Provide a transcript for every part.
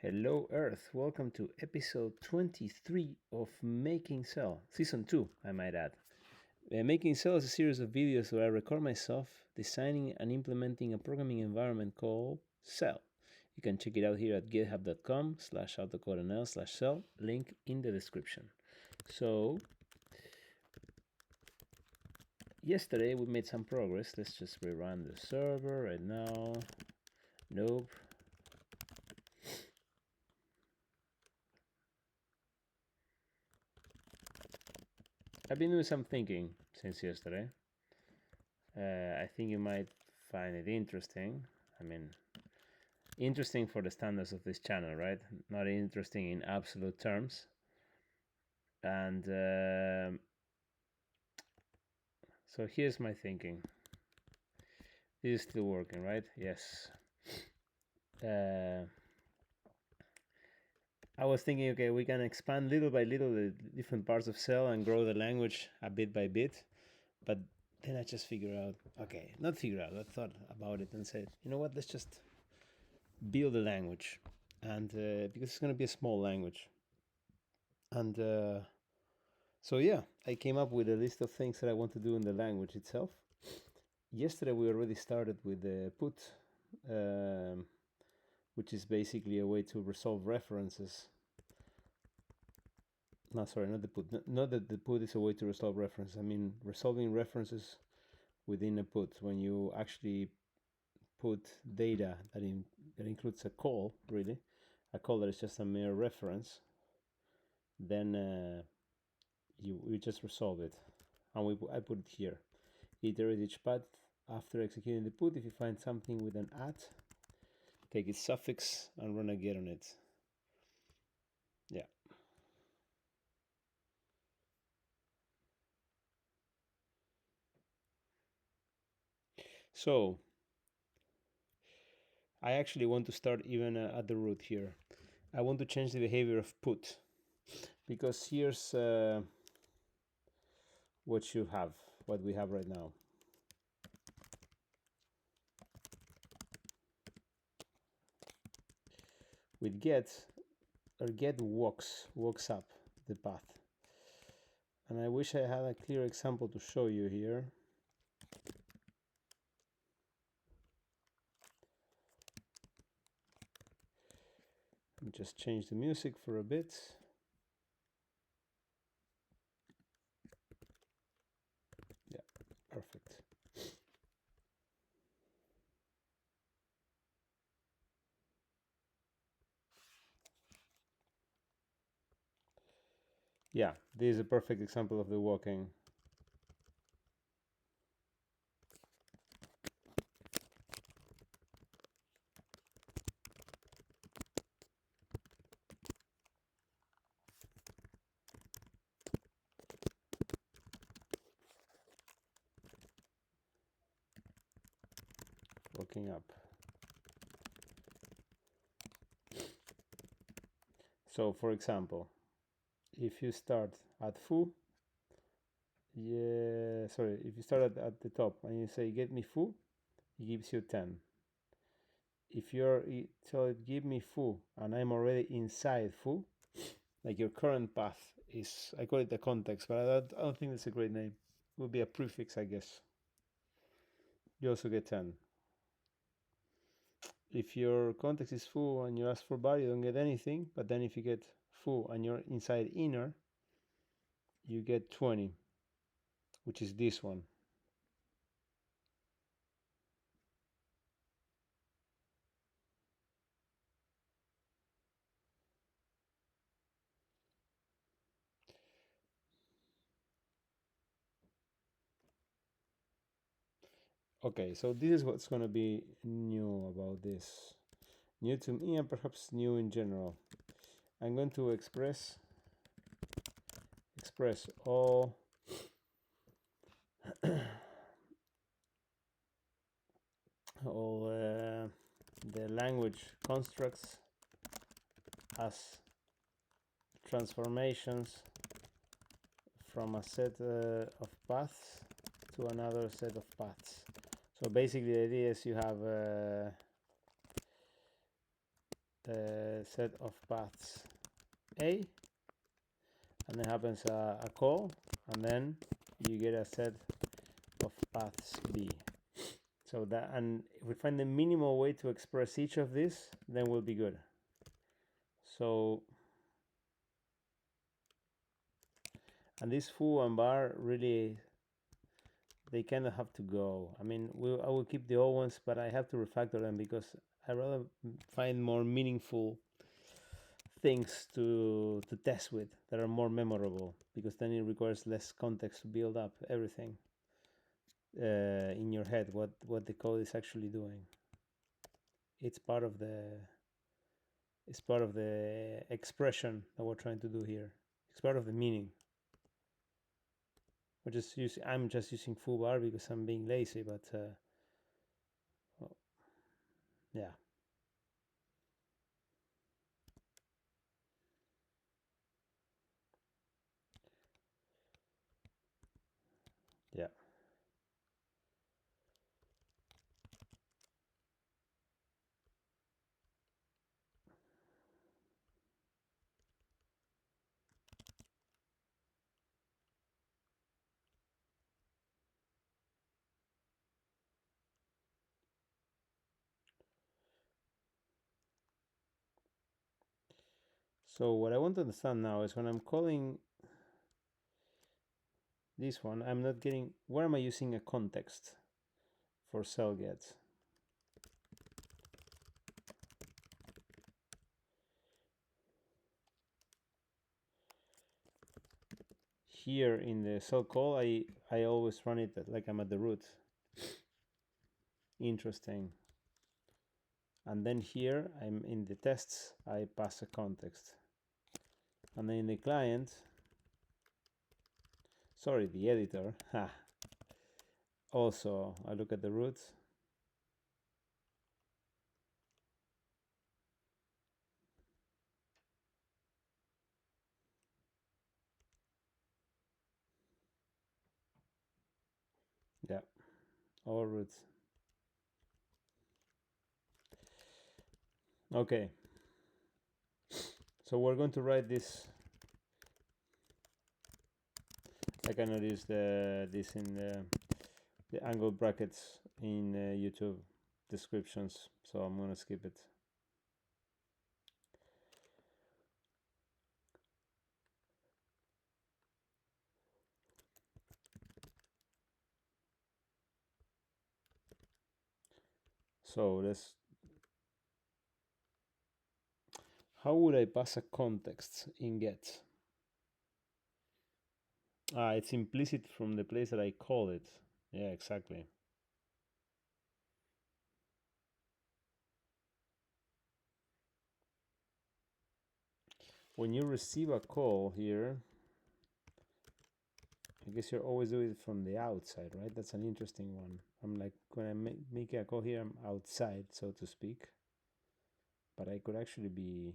Hello Earth, welcome to episode 23 of Making Cell, season 2 I might add. Making Cell is a series of videos where I record myself designing and implementing a programming environment called Cell. You can check it out here at github.com/autocodenl/cell, link in the description. So, yesterday we made some progress. Let's just rerun the server right now. Nope. I've been doing some thinking since yesterday. I think you might find it interesting. I mean, interesting for the standards of this channel, right? Not interesting in absolute terms. And so here's my thinking. This is still working, right? Yes. I was thinking, okay, we can expand little by little the different parts of Cell and grow the language a bit by bit. But then I just figured out, okay, not figured out, I thought about it and said, you know what, let's just build a language. And because it's going to be a small language. And so yeah, I came up with a list of things that I want to do in the language itself. Yesterday we already started with the put, which is basically a way to resolve references. No, sorry, not the put. Not that the put is a way to resolve references. I mean resolving references within a put when you actually put data that includes a call, really, a call that is just a mere reference. Then you just resolve it, and I put it here. Iterate each path after executing the put. If you find something with an at, take its suffix and run a get on it. Yeah. So I actually want to start even at the root here. I want to change the behavior of put, because here's what we have right now. With get, or get walks up the path. And I wish I had a clear example to show you here. Let me just change the music for a bit. Yeah, perfect. Yeah, this is a perfect example of the walking. Walking up. So, for example, if you start at foo, if you start at the top and you say get me foo, it gives you 10. If you tell it give me foo and I'm already inside foo, like your current path is, I call it the context, but I don't think that's a great name. It would be a prefix, I guess. You also get 10. If your context is foo and you ask for bar, you don't get anything. But then if you get foo and you're inside inner, you get 20, which is this one. Okay, so this is what's going to be new about this. New to me and perhaps new in general. I'm going to express all all the language constructs as transformations from a set of paths to another set of paths. So basically the idea is you have set of paths A, and then happens a call, and then you get a set of paths B. So that, and if we find the minimal way to express each of these, then we'll be good. So, and this foo and bar really, they kind of have to go. I mean, I will keep the old ones, but I have to refactor them because I rather find more meaningful things to test with that are more memorable, because then it requires less context to build up everything in your head, what the code is actually doing. It's part of the expression that we're trying to do here. It's part of the meaning. I'm just using foo bar because I'm being lazy, but well, yeah. Yeah. So what I want to understand now is when I'm calling this one, I'm not getting, where am I using a context for cell.get? Here in the cell call, I always run it like I'm at the root. Interesting. And then here, I'm in the tests, I pass a context. And then in the client, sorry, the editor, also I look at the root. Yeah, all roots. Okay, so we're going to write this. I cannot use this in the angle brackets in YouTube descriptions, so I'm gonna skip it. So how would I pass a context in get? It's implicit from the place that I call it. Yeah, exactly. When you receive a call here, I guess you're always doing it from the outside, right? That's an interesting one. I'm like, when I make a call here, I'm outside, so to speak. But I could actually be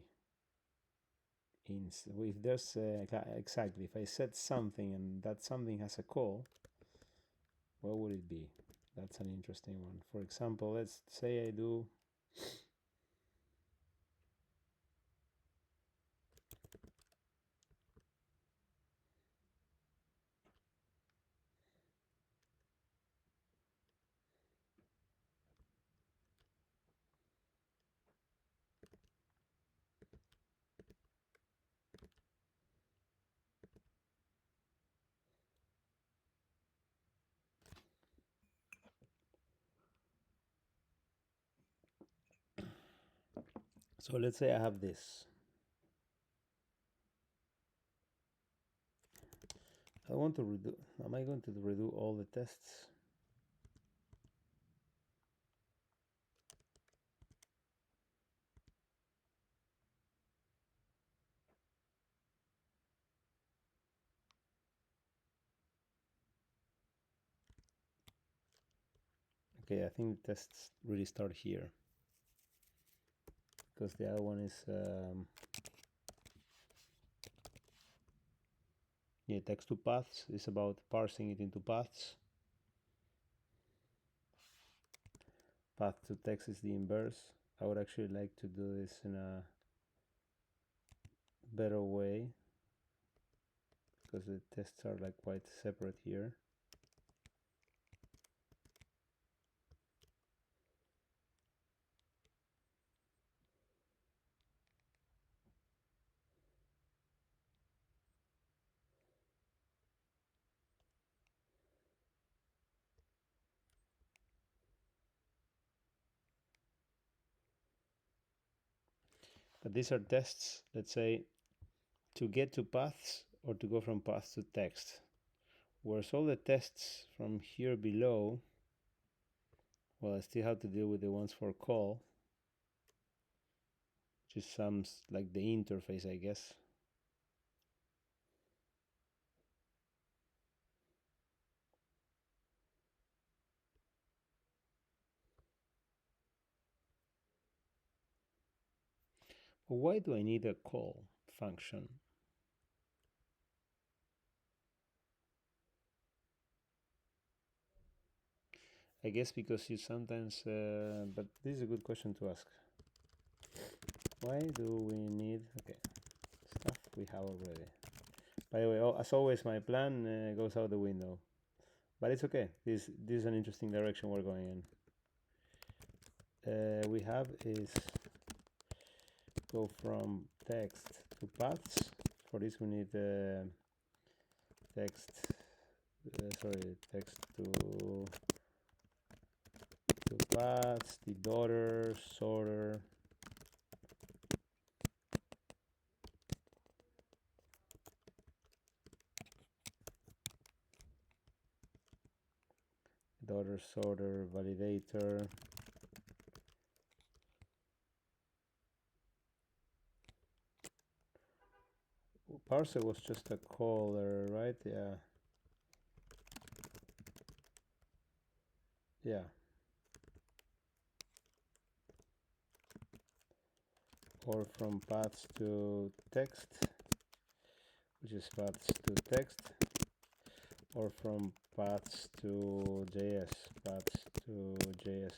in. If there's exactly, if I said something and that something has a call, what would it be? That's an interesting one. For example, let's say I do so let's say I have this. I want to redo. Am I going to redo all the tests? Okay, I think the tests really start here, because the other one is yeah, text to paths is about parsing it into paths. Path to text is the inverse. I would actually like to do this in a better way, because the tests are like quite separate here. But these are tests, let's say, to get to paths or to go from paths to text. Whereas all the tests from here below, well, I still have to deal with the ones for call, which is some like the interface, I guess. But why do I need a call function? I guess because you sometimes, but this is a good question to ask. Why do we need, okay, stuff we have already. By the way, as always, my plan goes out the window, but it's okay. This is an interesting direction we're going in. We have is go from text to paths. For this we need text to paths, the daughter, sorter, daughter, sorter, validator. Parser was just a caller, right? Yeah. Yeah. Or from paths to text, which is paths to text, or from paths to JS, paths to JS.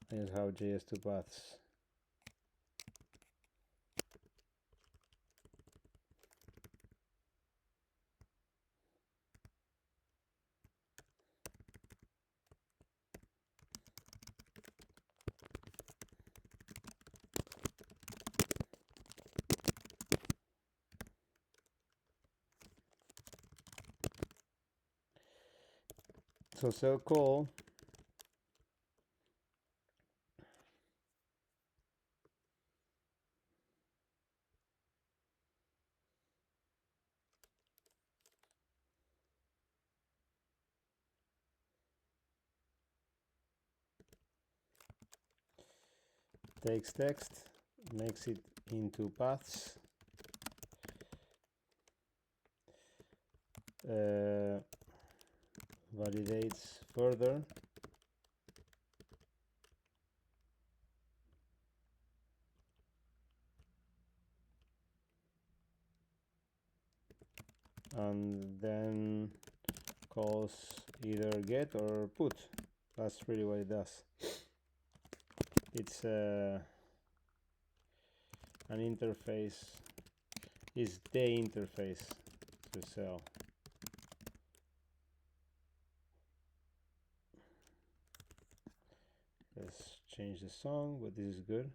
Here's how JS to paths. So cell call takes text, makes it into paths, validates further, and then calls either get or put. That's really what it does. It's an interface, is the interface to cell. Let's change the song, but this is good.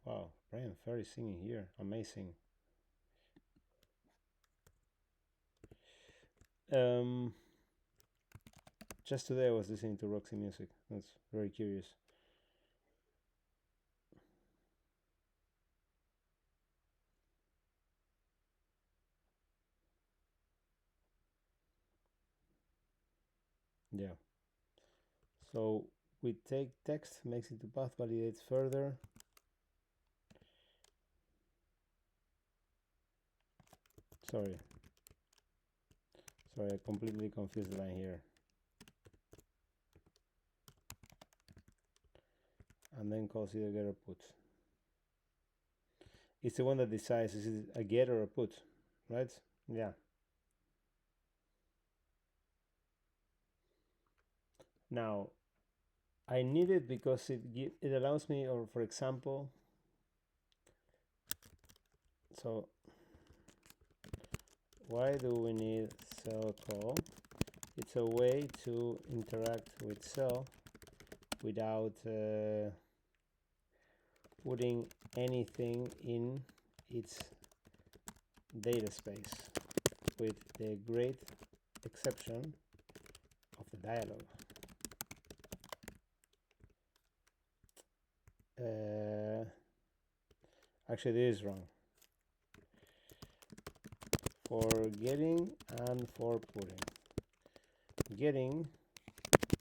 Wow, Brian Ferry singing here, amazing. Just today I was listening to Roxy music. That's very curious. Yeah. So we take text, makes it to path, validates further. Sorry, I completely confused the line here. And then calls either get or put. It's the one that decides is it a get or a put, right? Yeah. Now, I need it because it allows me, or for example, so why do we need cell call? It's a way to interact with cell without putting anything in its data space, with the great exception of the dialog. Actually, this is wrong. For getting and for putting. Getting,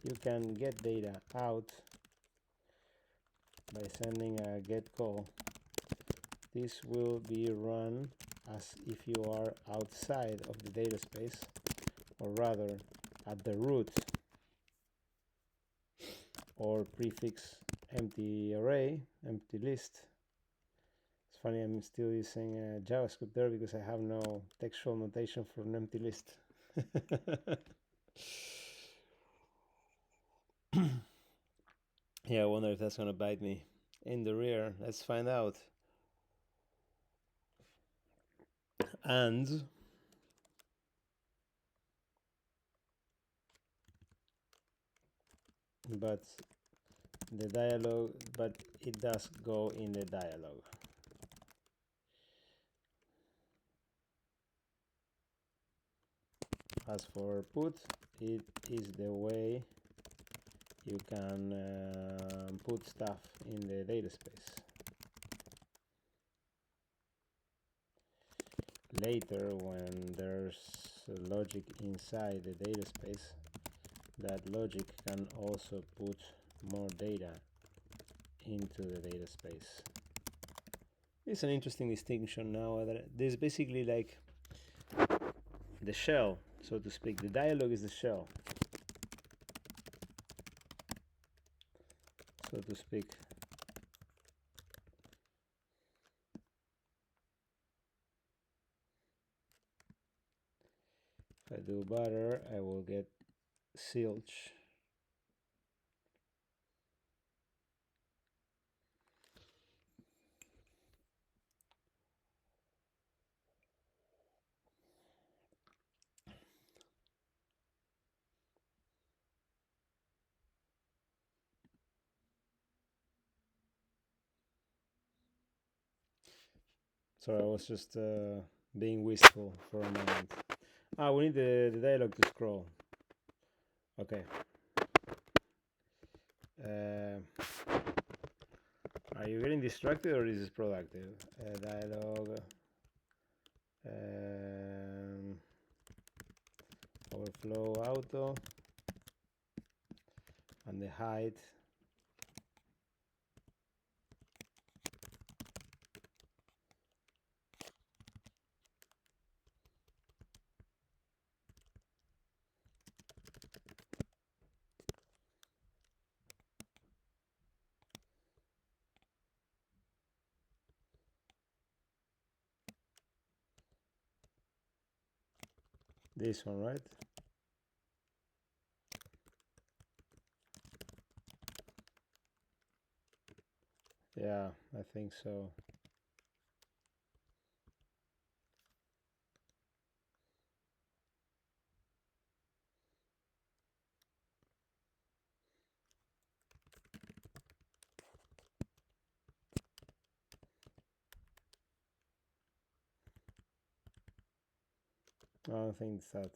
you can get data out by sending a get call. This will be run as if you are outside of the data space, or rather at the root or prefix empty array, empty list. It's funny, I'm still using JavaScript there because I have no textual notation for an empty list. Yeah, I wonder if that's gonna bite me in the rear. Let's find out. And but the dialog, but it does go in the dialog. As for put, it is the way you can put stuff in the data space. Later, when there's logic inside the data space, that logic can also put more data into the data space. It's an interesting distinction now. That this is basically like the shell, so to speak. The dialog is the shell, so to speak. If I do butter, I will get zilch. Sorry, I was just being wistful for a moment. We need the dialog to scroll. Okay. Are you getting distracted or is this productive? Dialog. Overflow auto. And the height. This one, right? Yeah, I think so. I don't think it's that.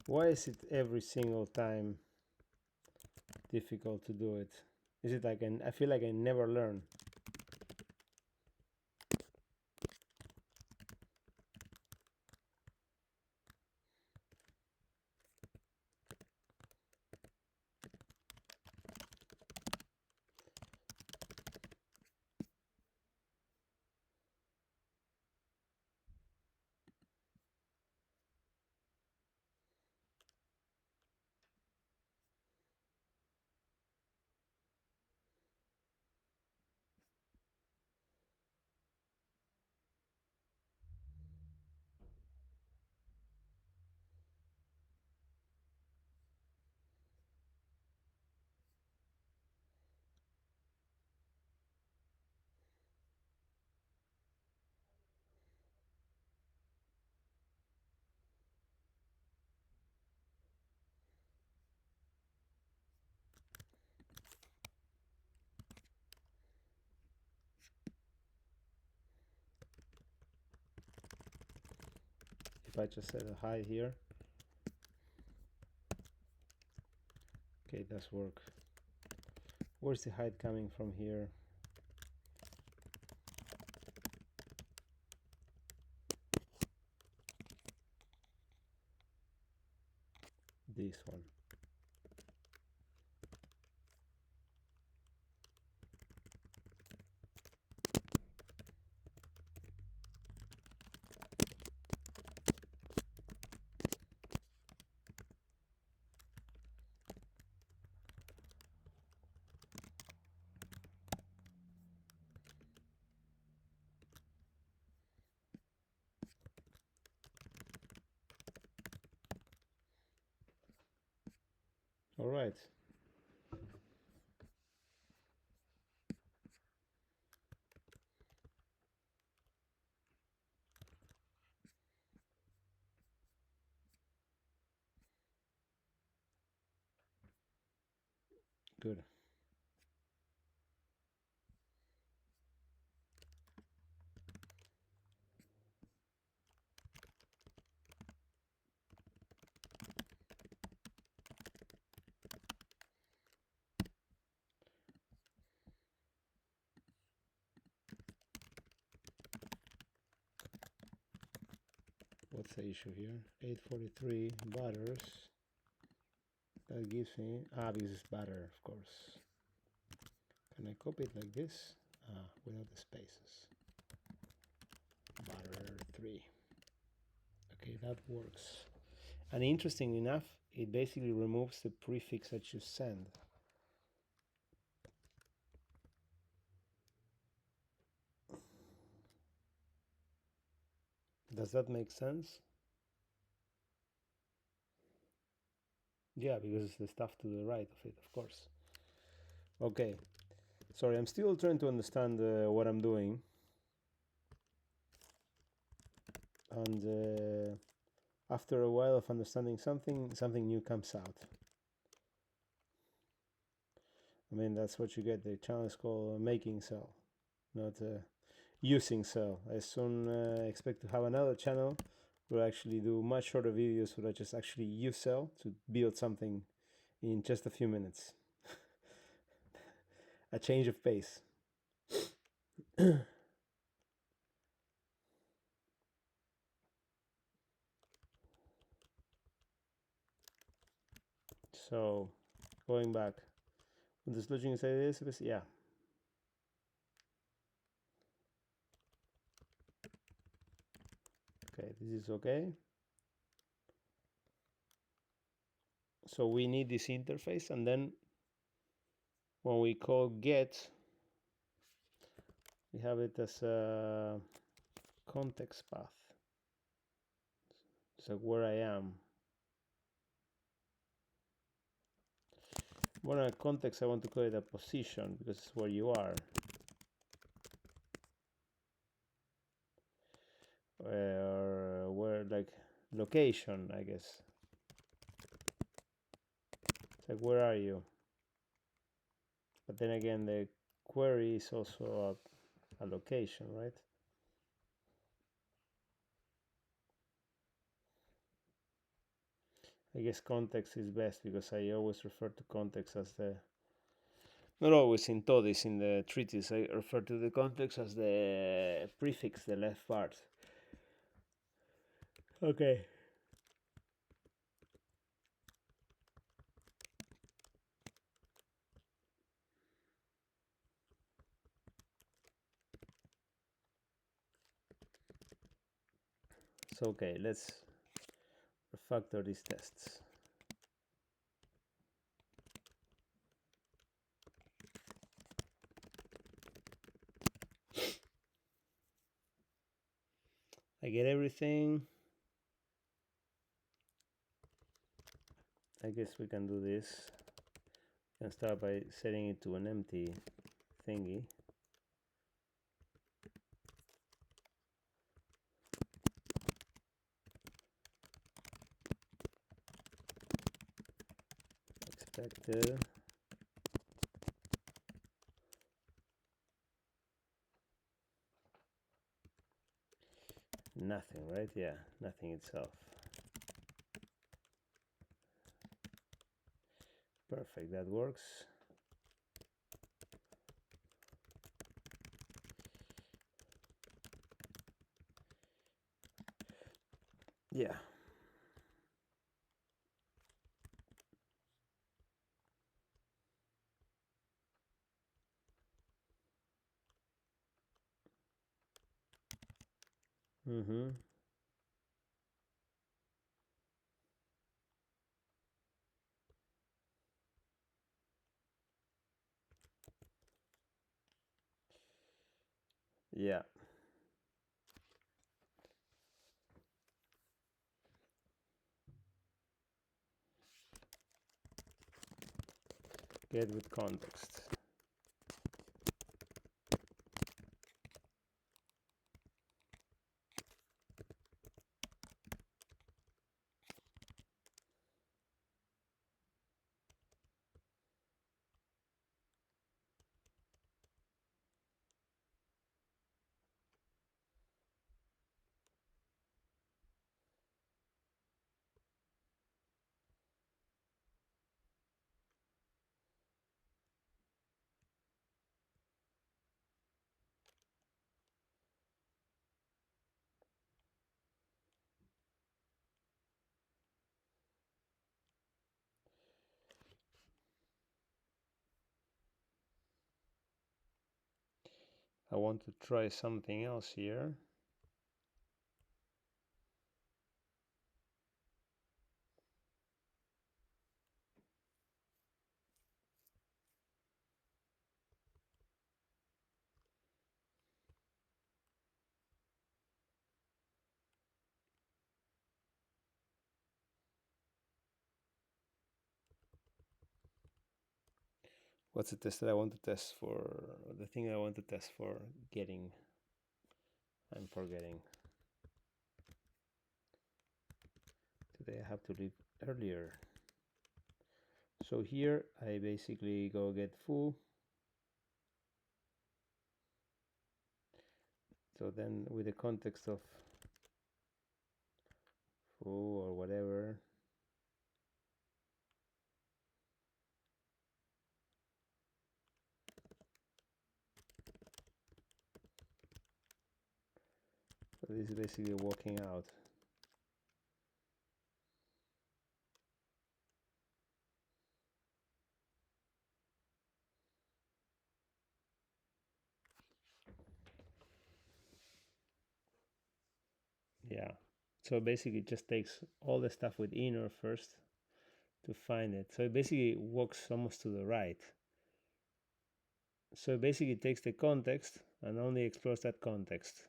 Why is it every single time difficult to do it? Is it like I feel like I never learn. if I just set a hide here. Okay, it does work. Where's the hide coming from here? This one. All right. Good. What's the issue here? 843 butters. That gives me, because it's butter, of course. Can I copy it like this? Without the spaces. Butter 3. Okay, that works. And interesting enough, it basically removes the prefix that you send. Does that make sense? Yeah, because it's the stuff to the right of it, of course. Okay, sorry, I'm still trying to understand what I'm doing. And after a while of understanding something new comes out. I mean, that's what you get. The channel is called making cell, not using cell. I soon expect to have another channel where I actually do much shorter videos where I just actually use cell to build something in just a few minutes. A change of pace. So, going back, when this looking say this, yeah. Okay, this is okay. So we need this interface, and then when we call get, we have it as a context path. So where I am. More than a context, I want to call it a position because it's where you are. Or where, like, location, I guess. It's like, where are you? But then again, the query is also a location, right? I guess context is best because I always refer to context as the, not always in TODIS, in the treatise, I refer to the context as the prefix, the left part. Okay. So, okay, let's refactor these tests. I get everything. I guess we can do this. We can start by setting it to an empty thingy. Expected. nothing, right? Yeah, nothing itself. Perfect, that works. Yeah. Mm-hmm. Yeah. Get with context. I want to try something else here. What's the test that I want to test for? The thing I want to test for getting. I'm forgetting. Today I have to leave earlier. So here I basically go get foo. So then with the context of foo or whatever, so this is basically walking out. Yeah. So basically it just takes all the stuff with inner first to find it. So it basically walks almost to the right. So basically it takes the context and only explores that context.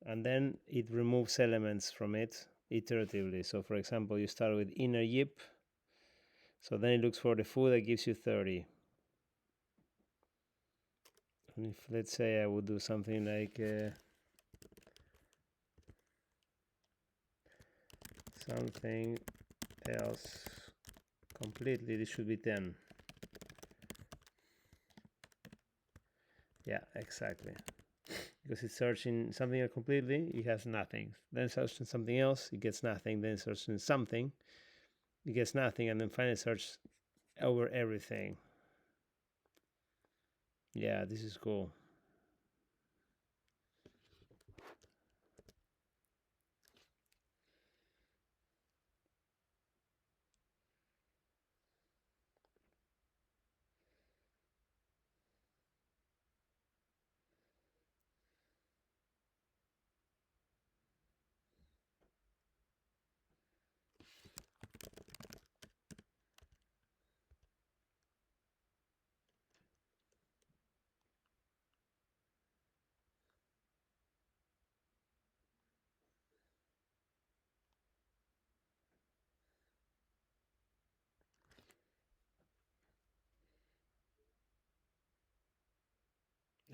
And then it removes elements from it iteratively. So for example, you start with inner yip. So then it looks for the foo that gives you 30. And if let's say I would do something like something else completely, this should be 10. Yeah, exactly. Because it's searching something else completely, it has nothing. Then searching something else, it gets nothing. Then searching something, it gets nothing. And then finally search over everything. Yeah, this is cool.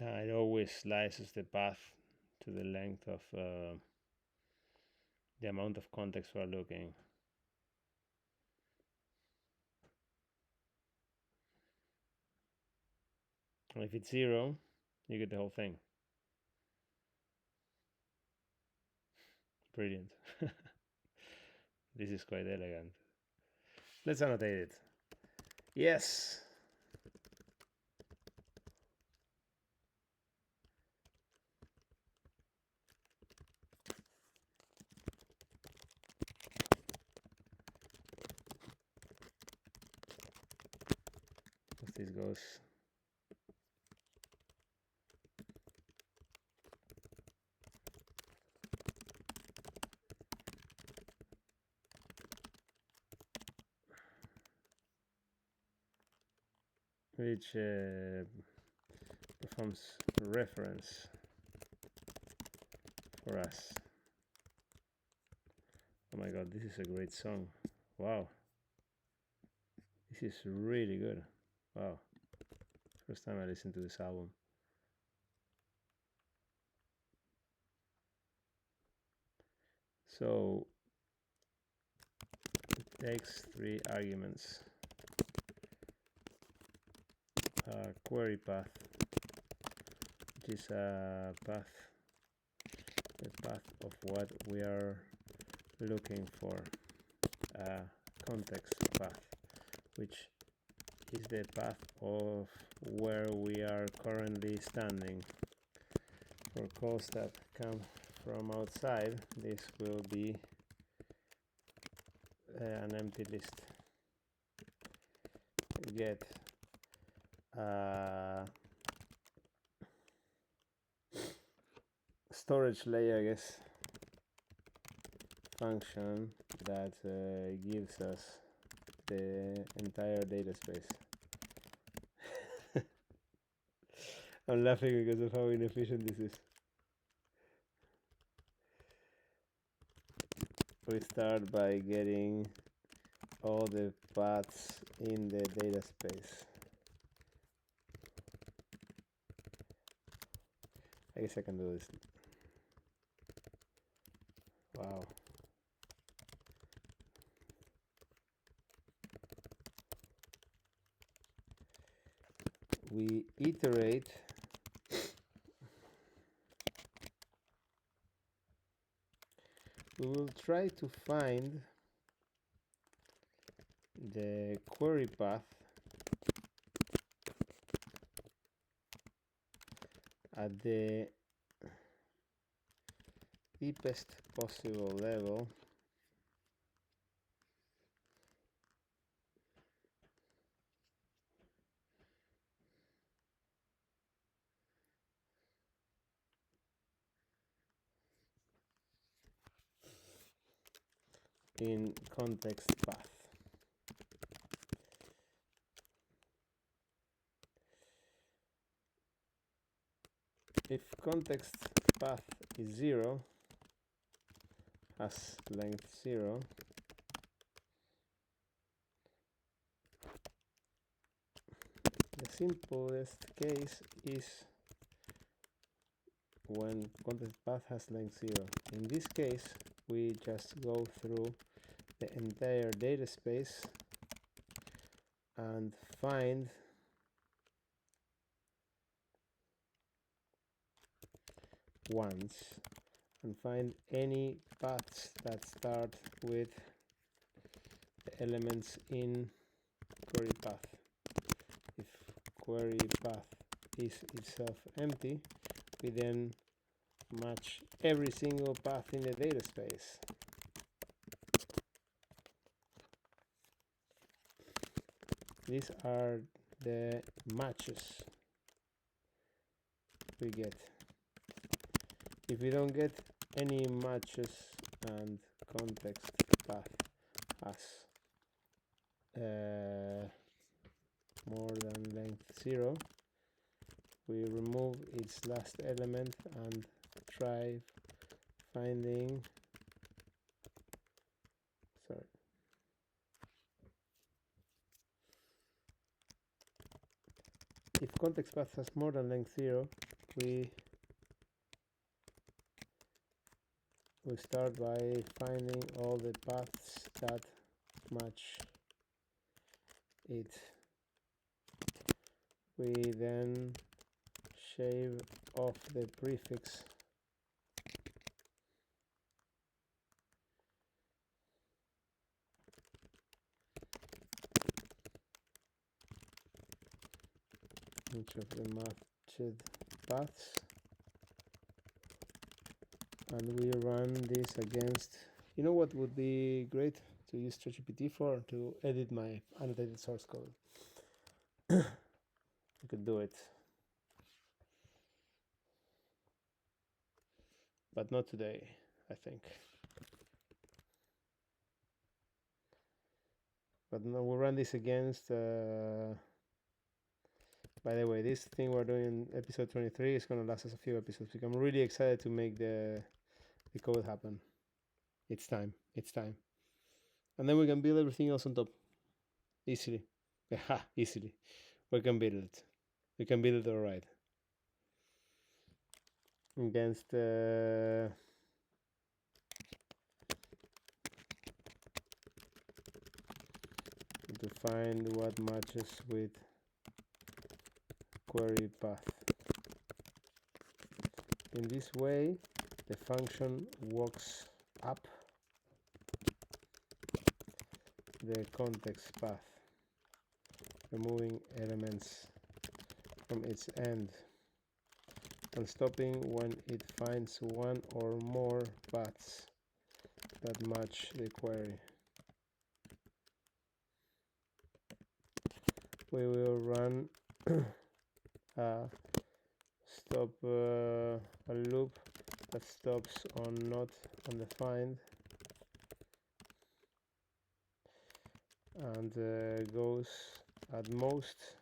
It always slices the path to the length of the amount of context we're looking. And if it's 0, you get the whole thing. Brilliant. This is quite elegant. Let's annotate it. Yes. As this goes. Which performs reference for us. Oh my god, this is a great song. Wow. This is really good. Wow. First time I listened to this album. So it takes 3 arguments. Query path, which is a path, the path of what we are looking for. Context path, which is the path of where we are currently standing. For calls that come from outside, this will be an empty list. Get storage layer, I guess, function that gives us the entire data space. I'm laughing because of how inefficient this is. We start by getting all the paths in the data space. I guess I can do this. Wow. We iterate we will try to find the query path at the deepest possible level in context path. If context path is 0, has length 0, the simplest case is when context path has length 0. In this case, we just go through the entire data space and find once and find any paths that start with the elements in query path. If query path is itself empty, we then match every single path in the data space. These are the matches we get. If we don't get any matches and context path has more than length 0, we remove its last element and try finding if context path has more than length 0, we start by finding all the paths that match it. We then shave off the prefix each of the matched paths, and we run this against, you know what would be great to use ChatGPT for? To edit my annotated source code. You could do it, but not today, I think. But no, we'll run this against by the way, this thing we're doing in episode 23 is going to last us a few episodes because I'm really excited to make the code happen. It's time. And then we can build everything else on top easily. Easily. We can build it. We can build it all right. Against to find what matches with query path. In this way, the function walks up the context path, removing elements from its end and stopping when it finds one or more paths that match the query. We will run a loop that stops on not undefined and goes at most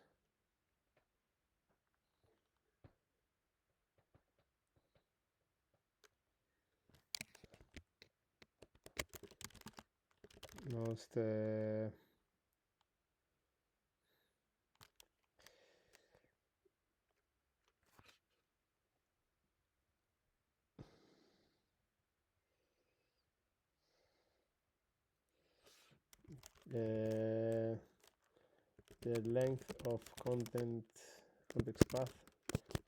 the length of context path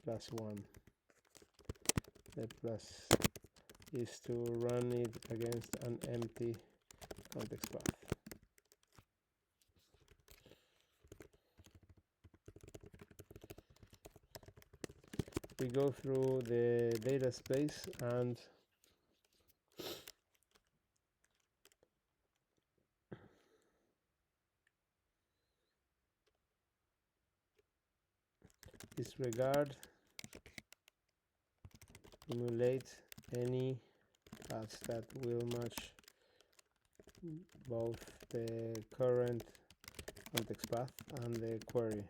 plus 1. The plus is to run it against an empty context path. We go through the data space and disregard, emulate any paths that will match both the current context path and the query.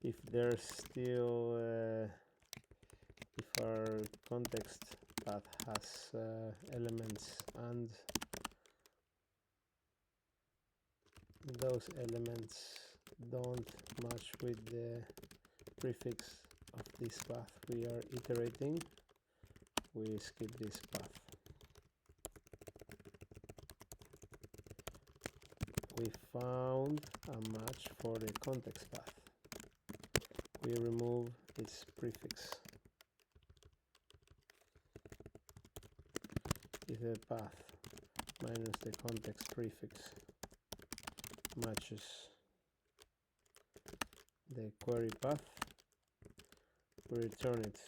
If there's still if our context path has elements and those elements don't match with the prefix of this path we are iterating, we skip this path. We found a match for the context path. We remove its prefix. If the path minus the context prefix matches the query path, we return it.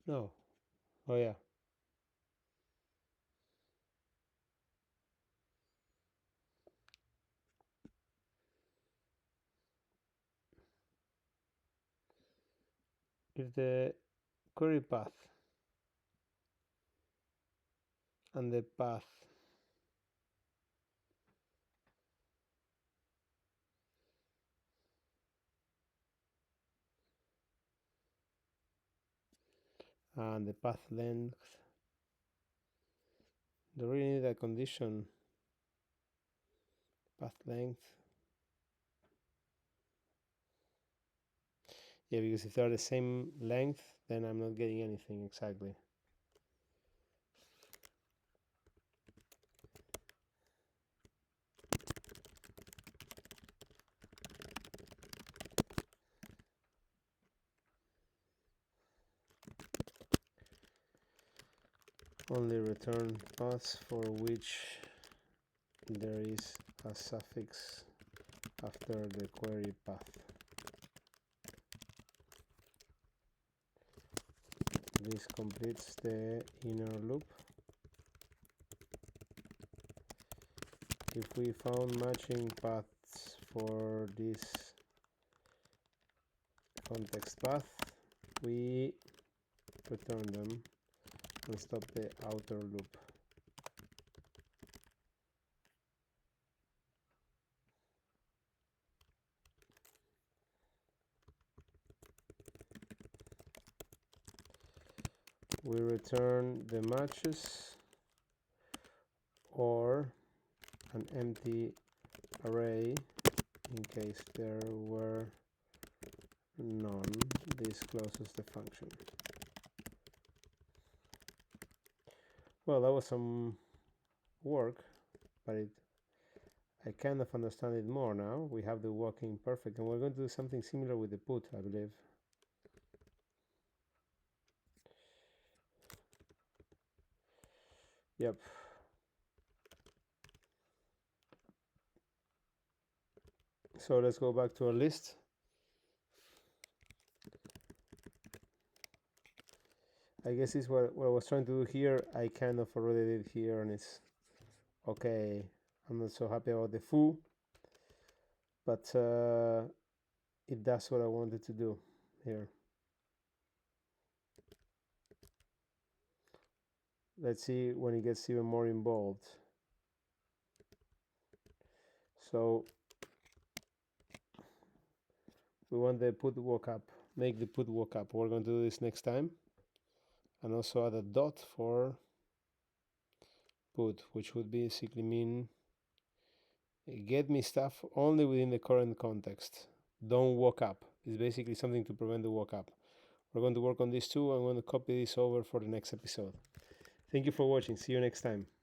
No. Oh yeah. If the query path and the path and the path length. Do we need a condition? Path length. Yeah, because if they're the same length, then I'm not getting anything exactly. Only return paths for which there is a suffix after the query path. This completes the inner loop. If we found matching paths for this context path, we return them and stop the outer loop. We return the matches or an empty array in case there were none. This closes the function. Well, that was some work, but I kind of understand it more now. We have the working perfect, and we're going to do something similar with the put, I believe. Yep. So let's go back to our list. I guess this is what I was trying to do here. I kind of already did here, and it's okay. I'm not so happy about the foo, but it does what I wanted to do here. Let's see when it gets even more involved. So we want the put walk up, make the put walk up. We're going to do this next time, and also add a dot for put, which would basically mean get me stuff only within the current context. Don't walk up. It's basically something to prevent the walk up. We're going to work on this too. I'm going to copy this over for the next episode. Thank you for watching. See you next time.